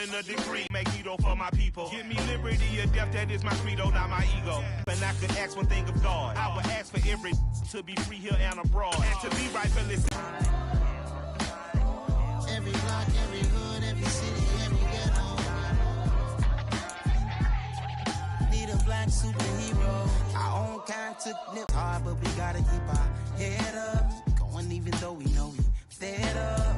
in a degree, Magneto for my people. Give me liberty or death, that is my credo, not my ego. And I could ask one thing of God. I would ask for every to be free here and abroad. And to be rightfully. Every block, every hood, every city, every ghetto. Need a black superhero. Our own kind took nip hard, but we gotta keep our head up. Going even though we know we fed up.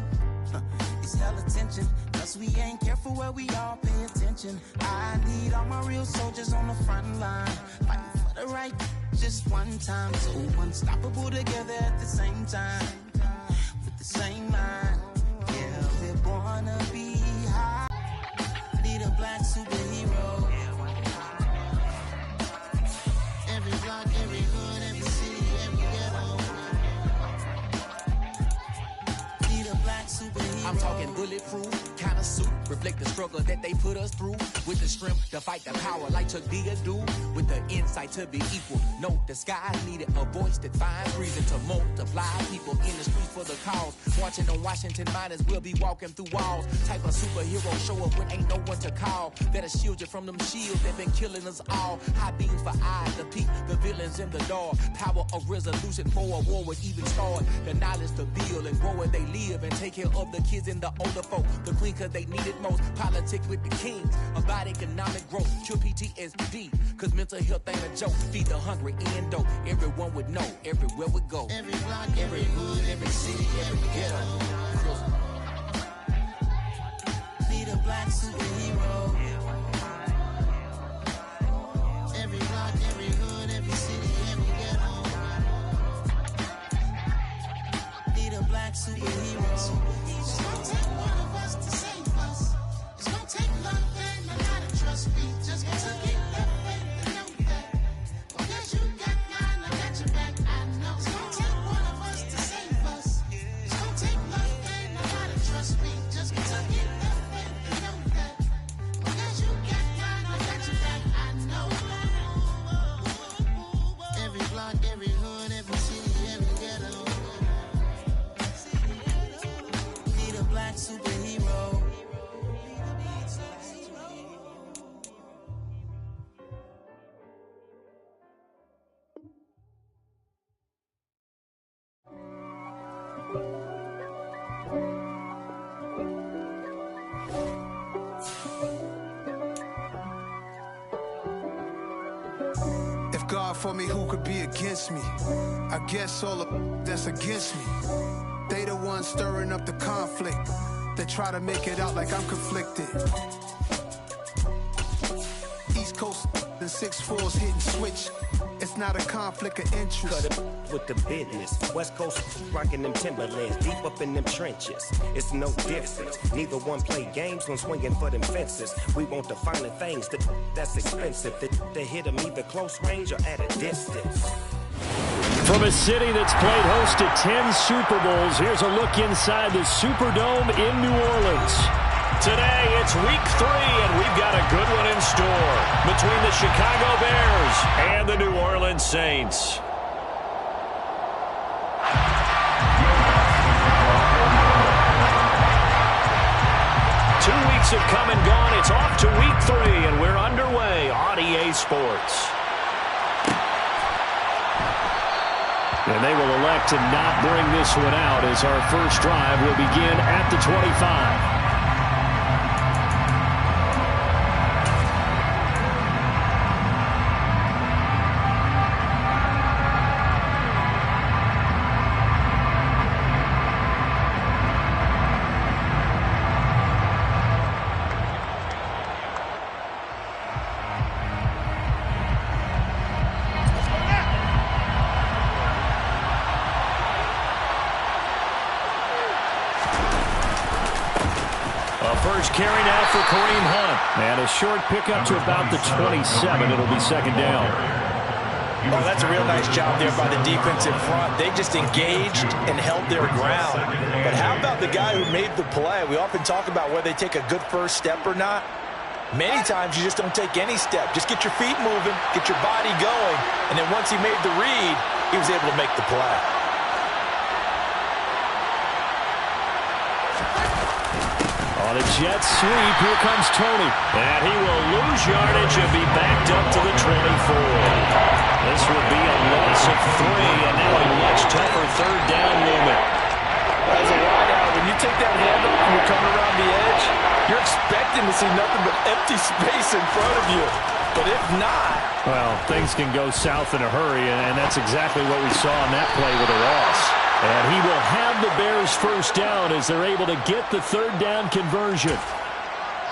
It's hell attention, cause we ain't careful where we all pay attention. I need all my real soldiers on the front line, fighting for the right just one time. So unstoppable together at the same time, with the same mind. Yeah, we're born to be high. Need a black superhero. Every block, every hood, every city, every ghetto. Need a black superhero. I'm talking bulletproof kind of suit, reflect the struggle that they put us through. With the strength to fight the power like Chuck D do. With the insight to be equal. No, the sky needed a voice that finds reason to multiply. People in the streets for the cause. Marching on Washington miners will be walking through walls. Type of superhero show up when ain't no one to call. That'll shield you from them shields that been killing us all. High beams for eyes to peep the villains in the dark. Power of resolution for a war would even start. The knowledge to build and grow where they live and take care of the kids and the older folk. The queen cause they need it most. Politics with the kings. About economic growth. Cure PTSD. Cause mental health ain't a joke. Feed the hungry and dope. Everyone would know. Everywhere we go. Every block, every hood, every city, every ghetto. Need a black superhero. Every block, every hood, every city, every ghetto. Need a black superhero. It's gonna take one of us to save us. It's gonna take love and a lot of trust. We just gotta get that faith and know that. Well, yes, you got mine, I got your back. I know it's gonna take one of us to save us. It's gonna take love and a lot of trust. We just gotta get that faith and know that. Well, yes, you got mine, I got your back. I know. Every block, every hood, every city, every ghetto. Need a black superhero. If God for me, who could be against me? I guess all of that's against me. They the ones stirring up the conflict. They try to make it out like I'm conflicted. East Coast and 6'4's hitting switch. It's not a conflict of interest. Cut it with the business. West Coast rocking them Timberlands, deep up in them trenches. It's no difference. Neither one play games when swinging for them fences. We want the finer things that's expensive. They hit them either close range or at a distance. From a city that's played host to 10 Super Bowls, here's a look inside the Superdome in New Orleans. Today, it's week 3, and we've got a good one in store between the Chicago Bears and the New Orleans Saints. Two weeks have come and gone. It's off to week 3, and we're underway on EA Sports. And they will elect to not bring this one out as our first drive will begin at the 25. First carry now for Kareem Hunt. And a short pickup to about the 27. It'll be second down. Oh, that's a real nice job there by the defense in front. They just engaged and held their ground. But how about the guy who made the play? We often talk about whether they take a good first step or not. Many times you just don't take any step. Just get your feet moving, get your body going, and then once he made the read, he was able to make the play. On The Jets sweep. Here comes Tony. And he will lose yardage and be backed up to the 24. This would be a loss of 3, and now a much tougher third down movement. As a wideout, when you take that handoff and you're coming around the edge, you're expecting to see nothing but empty space in front of you. But if not... Well, things can go south in a hurry, and that's exactly what we saw on that play with a loss. And he will have the Bears first down as they're able to get the third down conversion.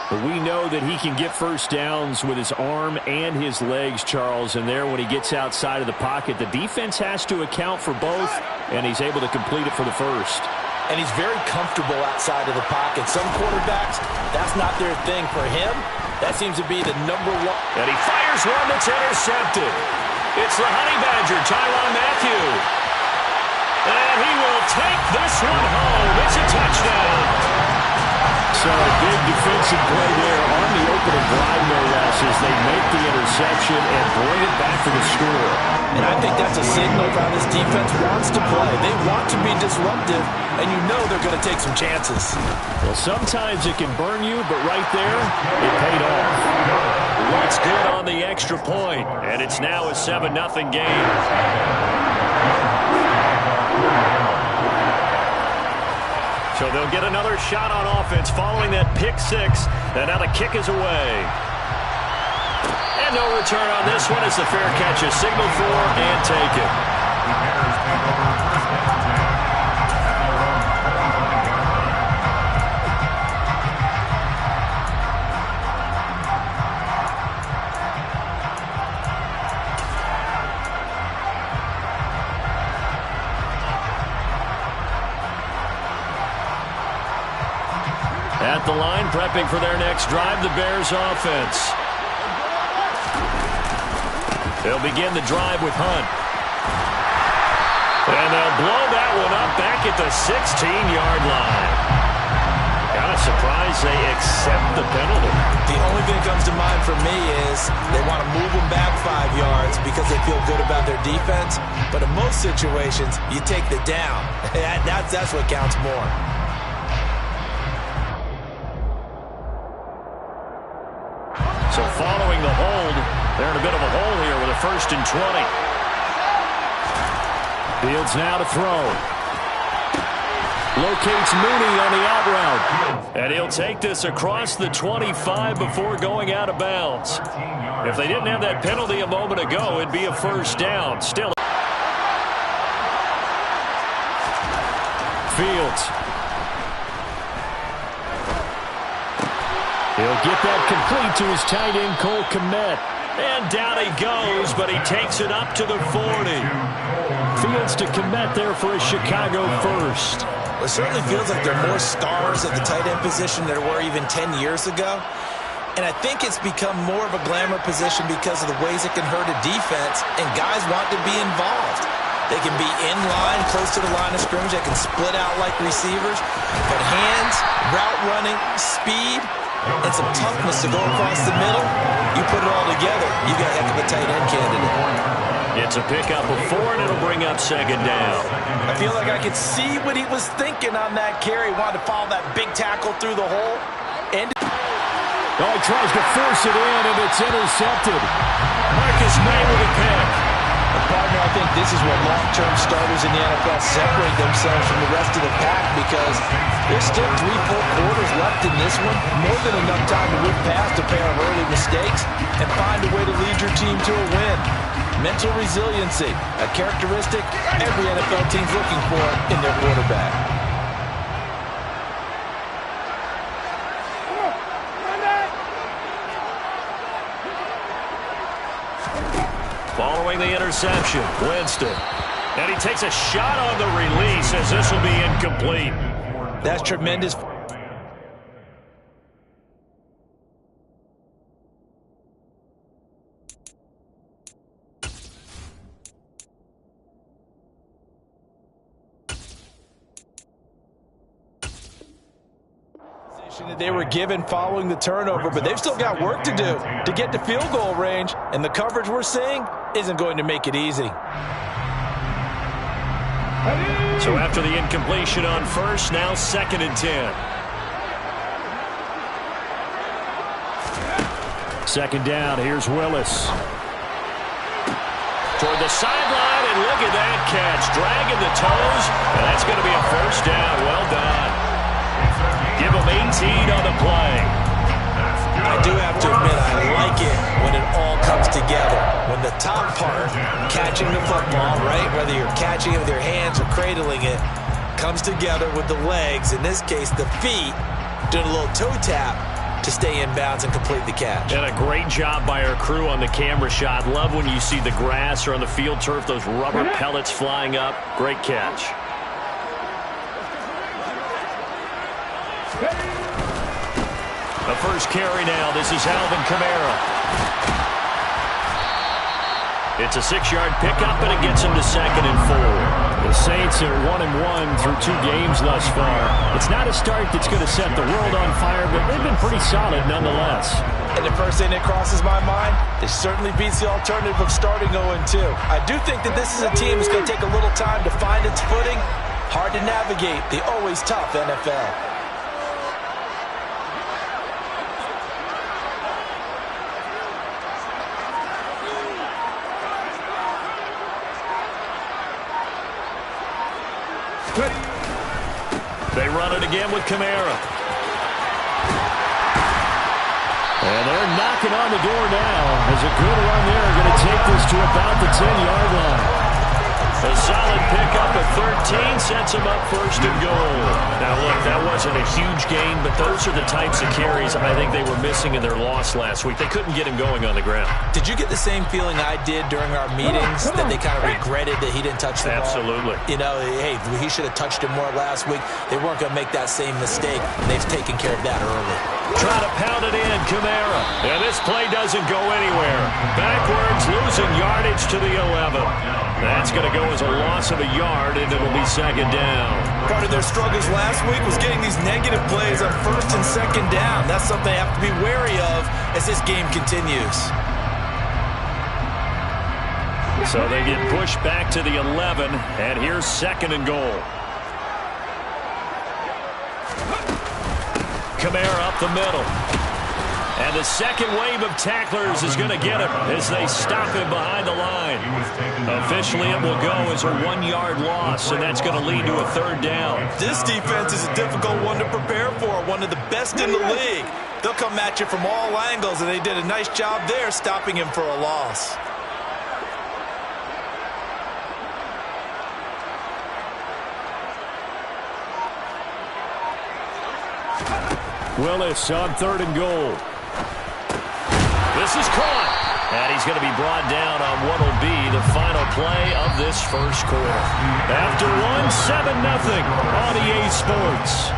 But we know that he can get first downs with his arm and his legs, Charles. And there, when he gets outside of the pocket, the defense has to account for both, and he's able to complete it for the first. And he's very comfortable outside of the pocket. Some quarterbacks, that's not their thing. For him, that seems to be the number one. And he fires one that's intercepted. It's the Honey Badger, Tyrann Mathieu. And he will take this one home. It's a touchdown. So a big defensive play there on the opening drive, no less, as they make the interception and bring it back for the score. And I think that's a signal of how this defense wants to play. They want to be disruptive, and you know they're going to take some chances. Well, sometimes it can burn you, but right there, it paid off. That's good on the extra point, and it's now a 7-0 game. So they'll get another shot on offense following that pick six. And now the kick is away. And no return on this one as the fair catch is signaled for and taken. At the line, prepping for their next drive, the Bears offense. They'll begin the drive with Hunt. And they'll blow that one up back at the 16-yard line. Kind of surprised they accept the penalty. The only thing that comes to mind for me is they want to move them back 5 yards because they feel good about their defense. But in most situations, you take the down. That's what counts more. So following the hold, they're in a bit of a hole here with a 1st and 20. Fields now to throw. Locates Mooney on the out route. And he'll take this across the 25 before going out of bounds. If they didn't have that penalty a moment ago, it'd be a 1st down. Still. Fields. He'll get that complete to his tight end, Cole Kmet. And down he goes, but he takes it up to the 40. Fields to Kmet there for a Chicago first. It certainly feels like there are more stars at the tight end position than there were even 10 years ago. And I think it's become more of a glamour position because of the ways it can hurt a defense, and guys want to be involved. They can be in line, close to the line of scrimmage. They can split out like receivers. But hands, route running, speed, and some toughness to go across the middle, you put it all together, you got a heck of a tight end candidate. It's a pickup of 4, and it'll bring up 2nd down. I feel like I could see what he was thinking on that carry. He wanted to follow that big tackle through the hole. And he tries to force it in, and it's intercepted. Marcus May with a pick. Partner, I think this is where long-term starters in the NFL separate themselves from the rest of the pack because there's still 3 full quarters left in this one. More than enough time to move past a pair of early mistakes and find a way to lead your team to a win. Mental resiliency, a characteristic every NFL team's looking for in their quarterback. Following the interception, Winston. And he takes a shot on the release as this will be incomplete. That's tremendous. That they were given following the turnover, but they've still got work to do to get to field goal range, and the coverage we're seeing isn't going to make it easy. So after the incompletion on first, now 2nd and 10. Second down, here's Willis. Toward the sideline, and look at that catch. Dragging the toes, and that's going to be a first down. Well done. Give him 18 on the play. I do have to admit, I like it when it all comes together. When the top part, catching the football, right, whether you're catching it with your hands or cradling it, comes together with the legs, in this case the feet, doing a little toe tap to stay in bounds and complete the catch. And a great job by our crew on the camera shot. Love when you see the grass or on the field turf, those rubber pellets flying up. Great catch. The first carry now. This is Alvin Kamara. It's a 6-yard pickup, and it gets him to 2nd and 4. The Saints are 1-1 through 2 games thus far. It's not a start that's going to set the world on fire, but they've been pretty solid nonetheless. And the first thing that crosses my mind, it certainly beats the alternative of starting 0-2. I do think that this is a team that's going to take a little time to find its footing. Hard to navigate the always tough NFL. They run it again with Kamara. And they're knocking on the door now. As a good run there, going to take this to about the 10-yard line. A solid pickup at 13 sets him up 1st and goal. Now, look, that wasn't a huge gain, but those are the types of carries I think they were missing in their loss last week. They couldn't get him going on the ground. Did you get the same feeling I did during our meetings, that they kind of regretted that he didn't touch the ball? Absolutely. You know, hey, he should have touched it more last week. They weren't going to make that same mistake, and they've taken care of that early. Try to pound it in, Kamara. And this play doesn't go anywhere. Backwards, losing yardage to the 11. That's going to go as a loss of a yard, and it'll be 2nd down. Part of their struggles last week was getting these negative plays on 1st and 2nd down. That's something they have to be wary of as this game continues. So they get pushed back to the 11, and here's 2nd and goal. Kamara up the middle. And the second wave of tacklers is going to get him as they stop him behind the line. Officially, it will go as a 1-yard loss, and that's going to lead to a 3rd down. This defense is a difficult one to prepare for, one of the best in the league. They'll come at you from all angles, and they did a nice job there stopping him for a loss. Willis on 3rd and goal. This is caught. And he's going to be brought down on what will be the final play of this first quarter. After 1-7-0 on EA Sports.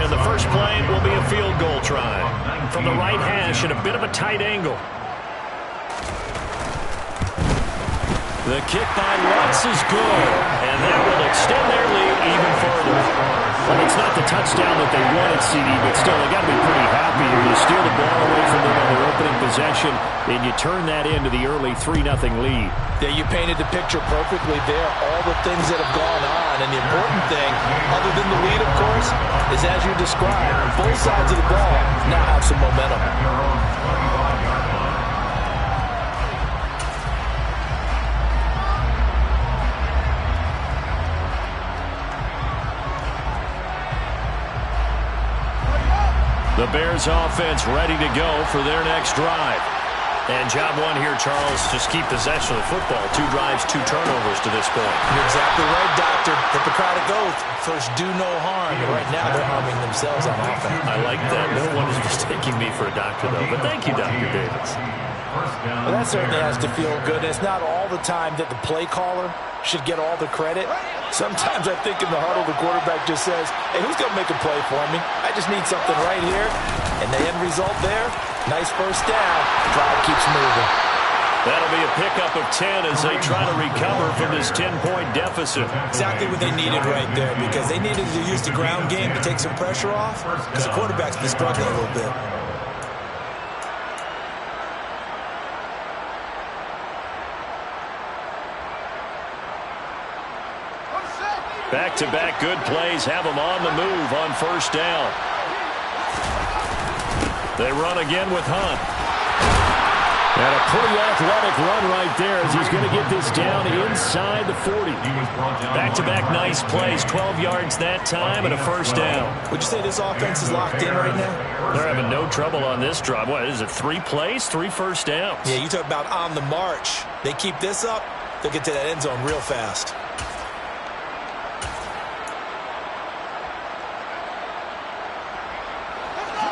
And the first play will be a field goal try. From the right hash at a bit of a tight angle. The kick by Lutz is good. And that will extend their lead even further. Well, it's not the touchdown that they wanted, CD, but still, they got to be pretty happy here. You steal the ball away from them on their opening possession, and you turn that into the early 3-0 lead. Yeah, you painted the picture perfectly there. All the things that have gone on. And the important thing, other than the lead, of course, is as you described, both sides of the ball now have some momentum. The Bears offense ready to go for their next drive. And job one here, Charles, just keep possession of the football. 2 drives, 2 turnovers to this point. You're exactly right, Doctor. Hippocratic oath. First, do no harm. Right now, they're harming themselves on offense. I like that. No one is mistaking me for a doctor, though. But thank you, Dr. Davis. Well, that certainly has to feel good. It's not all the time that the play caller should get all the credit. Sometimes I think in the huddle, the quarterback just says, hey, who's going to make a play for me? I just need something right here. And the end result there, nice first down. Drive keeps moving. That'll be a pickup of 10 as they try to recover from this 10-point deficit. Exactly what they needed right there, because they needed to use the ground game to take some pressure off, because the quarterback's been struggling a little bit. Back-to-back good plays have them on the move on first down. They run again with Hunt. And a pretty athletic run right there as he's going to get this down inside the 40. Back-to-back nice plays, 12 yards that time and a first down. Would you say this offense is locked in right now? They're having no trouble on this drive. What is it, 3 plays, 3 first downs? Yeah, you talk about on the march. They keep this up, they'll get to that end zone real fast.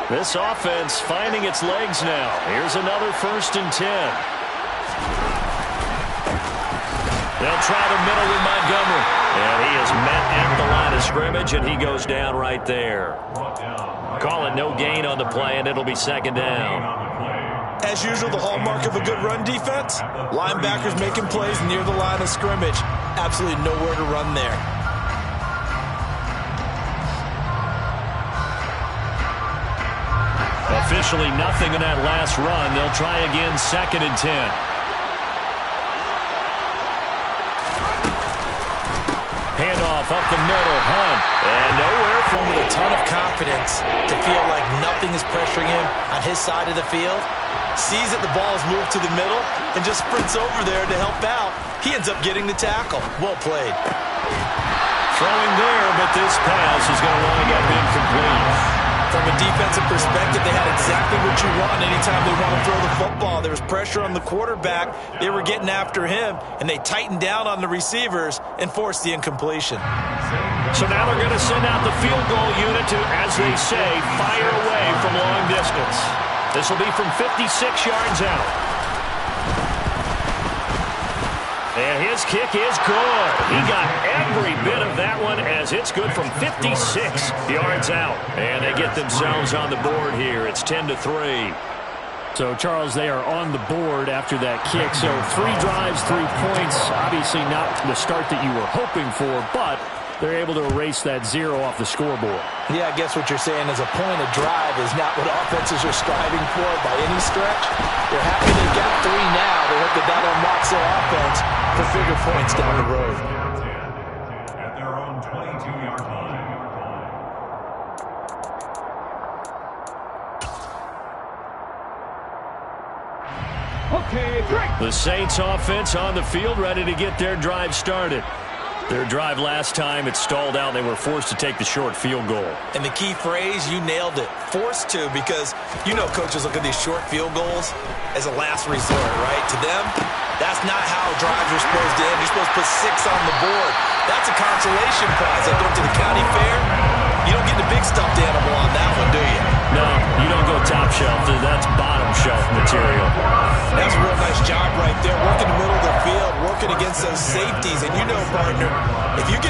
This offense finding its legs now. Here's another 1st and 10. They'll try the middle with Montgomery. And he is met at the line of scrimmage, and he goes down right there. Call it no gain on the play, and it'll be 2nd down. As usual, the hallmark of a good run defense, linebackers making plays near the line of scrimmage. Absolutely nowhere to run there. Officially nothing in that last run. They'll try again, 2nd and 10. Handoff up the middle, Hunt. And nowhere from with a ton of confidence to feel like nothing is pressuring him on his side of the field. Sees that the ball is moved to the middle and just sprints over there to help out. He ends up getting the tackle. Well played. Throwing there, but this pass is going to wind up incomplete. From a defensive perspective, they had exactly what you want anytime they want to throw the football. There was pressure on the quarterback. They were getting after him, and they tightened down on the receivers and forced the incompletion. So now they're going to send out the field goal unit to, as they say, fire away from long distance. This will be from 56 yards out. And his kick is good. He got every bit of that one as it's good from 56 yards out. And they get themselves on the board here. It's 10-3. So, Charles, they are on the board after that kick. So 3 drives, 3 points. Obviously not the start that you were hoping for, but they're able to erase that 0 off the scoreboard. Yeah, I guess what you're saying is a point of drive is not what offenses are striving for by any stretch. They're happy they got 3 now. They hope that unlocks their offense for bigger points down the road. At their own 22-yard line. Okay, great. The Saints offense on the field ready to get their drive started. Their drive last time, it stalled out. They were forced to take the short field goal. And the key phrase, you nailed it. Forced to, because you know coaches look at these short field goals as a last resort, right? To them, that's not how drives are supposed to end. You're supposed to put 6 on the board. That's a consolation prize. Like going to the county fair, you don't get the big stuffed animal on that one, do you? No, you don't go top shelf. That's bottom shelf material. That's a real nice job right there. Working the middle of the field, working against those safeties. And you know, partner, if you get